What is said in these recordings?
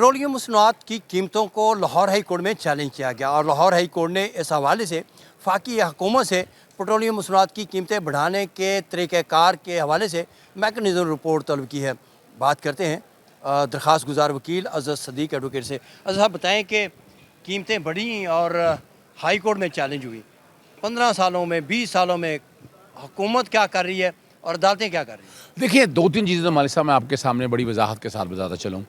Petroleum मसनूआत की कीमतों को लाहौर हाई कोर्ट में चैलेंज किया गया और लाहौर हाई कोर्ट ने इस हवाले से वफाकी हुकूमत से पेट्रोलियम मसनूआत की कीमतें बढ़ाने के तरीक़ाकार के हवाले से मैकेनिज़्म रिपोर्ट तलब की है। बात करते हैं दरख्वास्त गुजार वकील अज़द सदीक एडवोकेट से। अज़द साहब बताएँ कि कीमतें बढ़ी और हाई कोर्ट में चैलेंज हुई, 15 सालों में 20 सालों में हुकूमत क्या कर रही है और अदालतें क्या कर रही हैं? देखिए, 2-3 चीज़ें तो मालिक साहब मैं आपके सामने बड़ी वजाहत के साथ बताता चलूँ।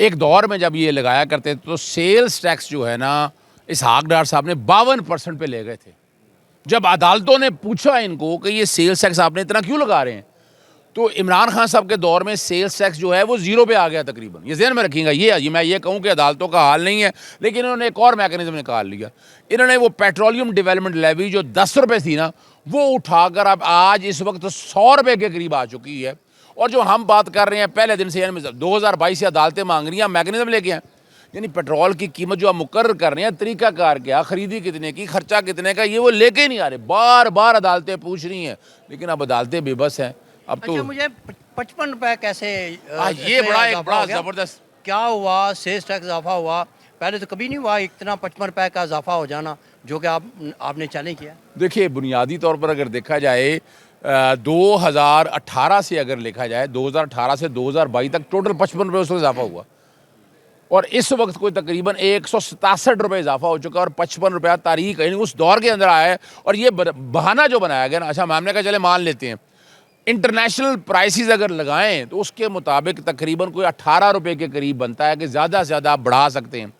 एक दौर में जब ये लगाया करते थे तो सेल्स टैक्स जो है ना, इसहाक डार साहब ने 52% पे ले गए थे। जब अदालतों ने पूछा इनको कि ये सेल्स टैक्स आपने इतना क्यों लगा रहे हैं, तो इमरान खान साहब के दौर में सेल्स टैक्स जो है वो 0 पे आ गया तकरीबन। ये ज़हन में रखिएगा। ये मैं ये कहूँ कि अदालतों का हाल नहीं है, लेकिन इन्होंने एक और मैकेनिज्म निकाल लिया। इन्होंने वो पेट्रोलियम डेवलपमेंट लेवी जो 10 रुपये थी ना, वो उठाकर अब आज इस वक्त 100 रुपये के करीब आ चुकी है। और जो हम बात कर रहे हैं पहले दिन से, यानी 2022 से अदालतें मांग रही हैं, मैकेनिज्म लेके आए। यानी पेट्रोल की कीमत जो आप मुकर्रर कर रहे हैं, तरीक़ाकार क्या, खरीदी कितने की, खर्चा कितने का, ये वो लेके ही नहीं आ रहे। बार बार अदालतें पूछ रही हैं, लेकिन अब अदालतें बेबस हैं। अब तो अच्छा, मुझे 55 रुपये कैसे ये बड़ा एक बड़ा ज़बरदस्त क्या हुआ? सेल्स टैक्स इजाफा हुआ, पहले तो कभी नहीं हुआ इतना 55 रुपये का इजाफा हो जाना, जो कि आपने चैलेंज किया। देखिए, बुनियादी तौर पर अगर देखा जाए 2018 से अगर लिखा जाए, 2018 से 2022 तक टोटल 55 रुपये उसमें इजाफा हुआ और इस वक्त कोई तकरीबन 167 रुपये इजाफा हो चुका है और 55 रुपया तारीख यानी उस दौर के अंदर आया है। और ये बहाना जो बनाया गया ना, अच्छा हमने कहा चले मान लेते हैं इंटरनेशनल प्राइसेस अगर लगाएं तो उसके मुताबिक तकरीबन कोई 18 रुपये के करीब बनता है कि ज़्यादा से ज़्यादा आप बढ़ा सकते हैं।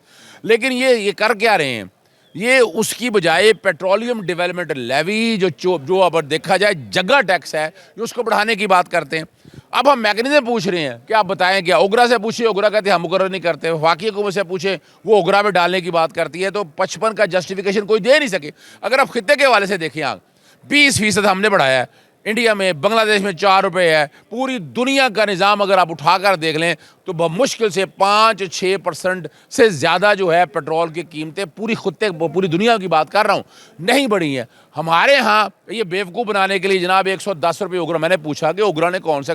लेकिन ये कर क्या रहे हैं, ये उसकी बजाय पेट्रोलियम डेवलपमेंट लेवी जो अब देखा जाए जगह टैक्स है, जो उसको बढ़ाने की बात करते हैं। अब हम मैकेनिज्म पूछ रहे हैं कि आप बताएं क्या। ओगरा से पूछिए, ओगरा कहते हैं हम मुकर्रर नहीं करते। वफाकी हुकूमत से पूछे, वो ओगरा में डालने की बात करती है। तो 55 का जस्टिफिकेशन कोई दे नहीं सके। अगर आप खित्ते के हवाले से देखें, आप 20% हमने बढ़ाया है इंडिया में, बांग्लादेश में 4 रुपये है। पूरी दुनिया का निज़ाम अगर आप उठाकर देख लें तो मुश्किल से 5-6% से ज़्यादा जो है पेट्रोल की कीमतें पूरी दुनिया की बात कर रहा हूँ, नहीं बढ़ी हैं। हमारे यहाँ ये बेवकूफ़ बनाने के लिए जनाब 110 रुपये ओगरा, मैंने पूछा कि ओगरा ने कौन सा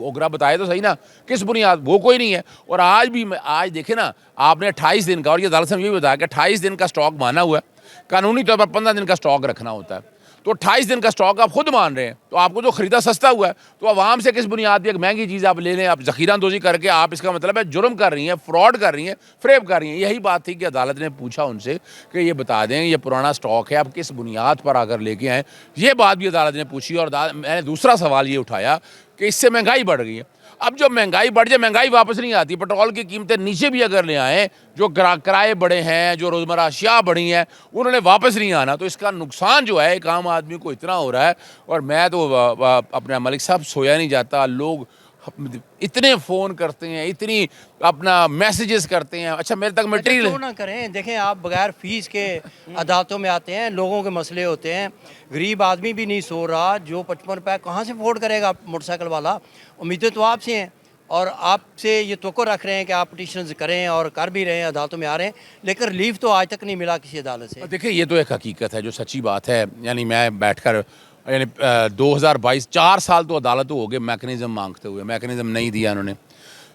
ओगरा बताए तो सही ना, किस बुनियाद, वो कोई नहीं है। और आज देखें ना, आपने 28 दिन का, और ये अदालत से ये बताया कि 28 दिन का स्टॉक माना हुआ है, कानूनी तौर पर 15 दिन का स्टॉक रखना होता है। तो 28 दिन का स्टॉक आप खुद मान रहे हैं, तो आपको जो खरीदा सस्ता हुआ है, तो आवाम से किस बुनियाद पर एक महंगी चीज़ आप ले लें, आप ज़ख़ीरा अंदोज़ी करके आप, इसका मतलब है जुर्म कर रही हैं, फ्रॉड कर रही हैं, फ्रेब कर रही हैं। यही बात थी कि अदालत ने पूछा उनसे कि ये बता दें ये पुराना स्टॉक है, आप किस बुनियाद पर आकर लेके आएँ। ये बात भी अदालत ने पूछी। और मैंने दूसरा सवाल ये उठाया कि इससे महंगाई बढ़ गई है। अब जब महंगाई बढ़ जाए, महंगाई वापस नहीं आती। पेट्रोल की कीमतें नीचे भी अगर ले आएँ, जो किराए बढ़े हैं, जो रोज़मर्रा अशिया बढ़ी हैं, उन्होंने वापस नहीं आना। तो इसका नुकसान जो है एक आम आदमी को इतना हो रहा है। और मैं तो अपने मलिक साहब सोया नहीं जाता। लोग इतने फ़ोन करते हैं, इतनी अपना मैसेजेस करते हैं। अच्छा, मेरे तक मटेरियल क्यों ना करें। देखें, आप बगैर फीस के अदालतों में आते हैं, लोगों के मसले होते हैं, गरीब आदमी भी नहीं सो रहा, जो 55 रुपये कहाँ से अफोर्ड करेगा मोटरसाइकिल वाला। उम्मीदें तो आपसे हैं और आपसे ये तवक्को रख रहे हैं कि आप पिटीशंस करें और कर भी रहे हैं, अदालतों में आ रहे हैं, लेकिन रिलीफ तो आज तक नहीं मिला किसी अदालत से। देखिए, ये तो एक हकीकत है जो सच्ची बात है। यानी मैं बैठकर, यानी 2022 4 साल तो अदालत हो गए मैकेनिज़्म मांगते हुए, मैकेनिज़्म नहीं दिया उन्होंने।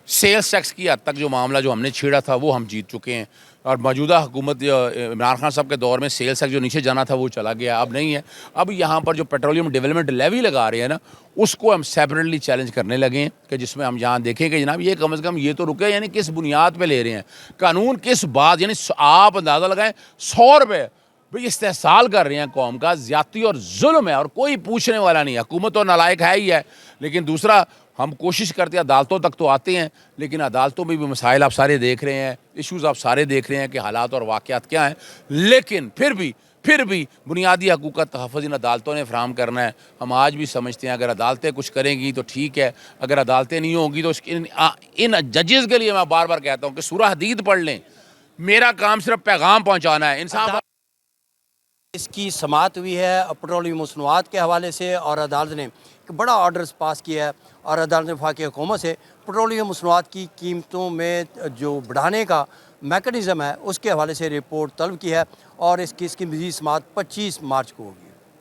सेल्स टैक्स की हद तक जो मामला जो हमने छेड़ा था वो हम जीत चुके हैं। और मौजूदा हुकूमत इमरान खान साहब के दौर में सेल्स टैक्स जो नीचे जाना था वो चला गया, अब नहीं है। अब यहाँ पर जो पेट्रोलियम डेवलपमेंट लेवी लगा रहे हैं ना, उसको हम सेपरेटली चैलेंज करने लगे हैं कि जिसमें हम यहाँ देखें कि जनाब ये कम से कम ये तो रुके, यानी किस बुनियाद पर ले रहे हैं, कानून किस बात, यानी आप अंदाज़ा लगाएं 100 रुपये भाई इस्तेहसाल कर रहे हैं कौम का, ज़्यादती और जुल्म है और कोई पूछने वाला नहीं है। हुकूमत तो नालायक है ही है। लेकिन दूसरा, हम कोशिश करते हैं, अदालतों तक तो आते हैं, लेकिन अदालतों में भी मसाइल आप सारे देख रहे हैं, इश्यूज़ आप सारे देख रहे हैं कि हालात और वाक़यात क्या हैं। लेकिन फिर भी बुनियादी हकूक़ का तहफ़्फ़ुज़ इन अदालतों ने फ़राहम करना है। हम आज भी समझते हैं अगर अदालतें कुछ करेंगी तो ठीक है, अगर अदालतें नहीं होंगी तो इन जजेज़ के लिए मैं बार बार कहता हूँ कि सूरह हदीद पढ़ लें। मेरा काम सिर्फ पैगाम पहुँचाना है। इंसाफ इसकी समाअत हुई है पेट्रोलियम मसनूआत के हवाले से और अदालत ने एक बड़ा ऑर्डर पास किया है और अदालत ने वफाकी हुकूमत से पेट्रोलियम मसनूआत की कीमतों में जो बढ़ाने का मैकेनिज़्म है उसके हवाले से रिपोर्ट तलब की है और इस केस की मज़ीद समाअत 25 मार्च को होगी।